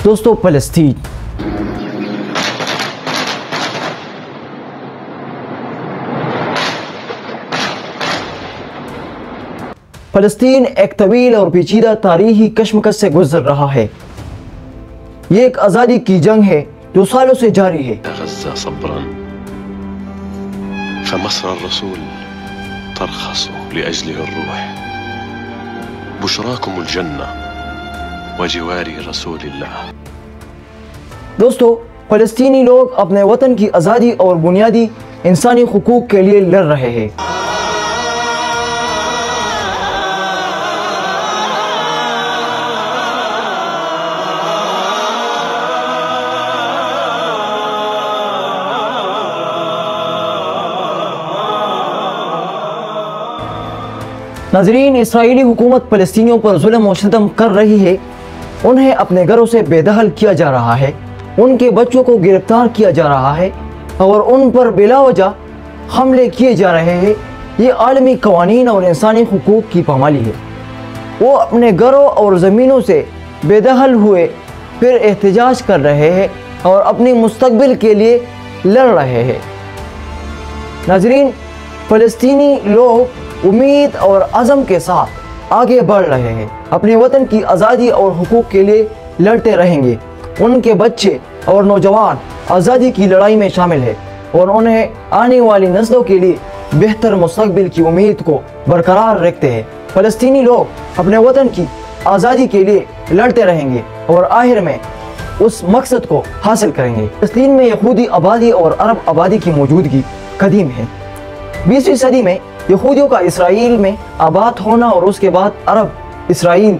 دوستو فلسطین فلسطین ایک طویل اور پیچیدہ تاریخی کشمکش سے گزر رہا ہے۔ یہ ایک آزادی کی جنگ ہے جو سالوں سے جاری ہے۔ غزة صبرا فمصر الرسول ترخص لأجله الروح بشراكم الجنة وجوار رسول الله۔ دوستو فلسطینی لوگ اپنے وطن کی آزادی اور بنیادی انسانی حقوق کے لیے لڑ رہے ہیں۔ ناظرین، اسرائیلی حکومت فلسطینیوں پر ظلم و ستم کر رہی ہے۔ انہیں اپنے گھروں سے بے دخل کیا جا رہا ہے، ان کے بچوں کو گرفتار کیا جا رہا ہے اور ان پر بلا وجہ حملے کیے جا رہے ہیں۔ یہ عالمی قوانین اور انسانی حقوق کی پامالی ہے۔ وہ اپنے گھروں اور زمینوں سے بے دخل ہوئے پھر احتجاج کر رہے ہیں اور اپنی مستقبل کے لیے لڑ رہے ہیں۔ ناظرین، فلسطینی لوگ امید اور عزم کے ساتھ آگے بڑھ رہے ہیں، اپنے وطن کی آزادی اور حقوق کے لیے لڑتے رہیں گے۔ ان کے بچے اور نوجوان آزادی کی لڑائی میں شامل ہیں اور انہیں آنے والی نسلوں کے لیے بہتر مستقبل کی امید کو برقرار رکھتے ہیں۔ فلسطینی لوگ اپنے وطن کی آزادی کے لیے لڑتے رہیں گے اور آخر میں اس مقصد کو حاصل کریں گے۔ فلسطین میں یہودی آبادی اور عرب آبادی کی موجودگی قدیم ہے۔ 20ویں صدی میں یہودیوں کا اسرائیل میں آباد ہونا اور اس کے بعد عرب اسرائیل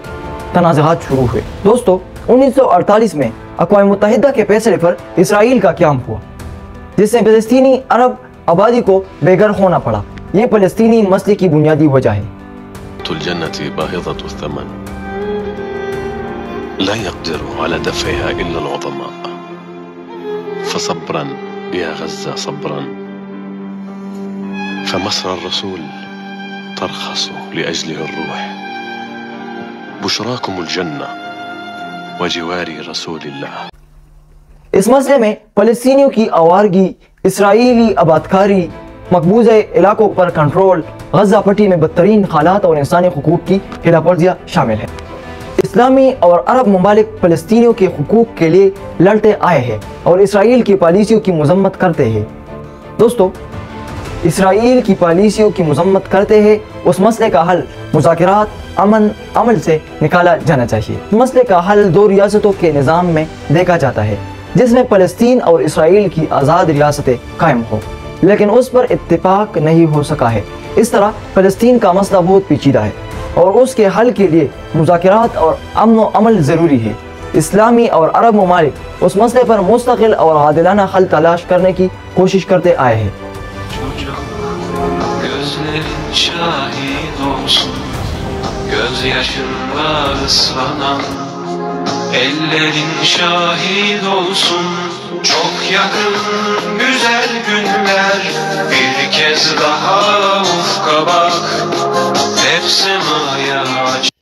تنازعات شروع ہوئے۔ دوستو 1948 میں اقوام متحدہ کے فیصلے پر اسرائیل کا قیام ہوا، جس سے فلسطینی عرب آبادی کو بے گھر ہونا پڑا۔ یہ فلسطینی مسئلے کی بنیادی وجہ ہے۔ الجنة باهظة الثمن لا يقدر على دفعها إلا العظماء فصبرا يا غزة صبرا فمصر الرسول ترخص لأجله الروح بشراكم الجنة وجوار رسول الله۔ اس مسئلے میں فلسطینیوں کی آوارگی، اسرائیلی آبادکاری، مقبوضہ علاقوں پر کنٹرول، غزہ پٹی میں بدترین حالات اور انسانی حقوق کی خلاف ورزیاں شامل ہیں۔ اسلامی اور عرب ممالک فلسطینیوں کے حقوق کے لیے لڑتے آئے ہیں اور اسرائیل کی پالیسیوں کی مذمت کرتے ہیں۔ دوستو، اسرائیل کی پالیسیوں کی مذمت کرتے ہیں۔ اس مسئلے کا حل مذاکرات، امن، عمل سے نکالا جانا چاہیے۔ اس مسئلے کا حل دو ریاستوں کے نظام میں دیکھا جاتا ہے، جس میں فلسطین اور اسرائیل کی آزاد ریاستیں قائم ہو، لیکن اس پر اتفاق نہیں ہو سکا ہے۔ اس طرح فلسطین کا مسئلہ بہت پیچیدہ ہے اور اس کے حل کے لیے مذاکرات اور امن و عمل ضروری ہے۔ اسلامی اور عرب ممالک اس مسئلے پر مستقل اور عادلانہ حل telaş کرنے کی کوشش کرتے آئے ہیں۔ Gözlerin şahit olsun, gözyaşınla ıslanan ellerin şahit olsun. Çok yakın güzel günler, bir kez daha ufka bak, nefsim ayağa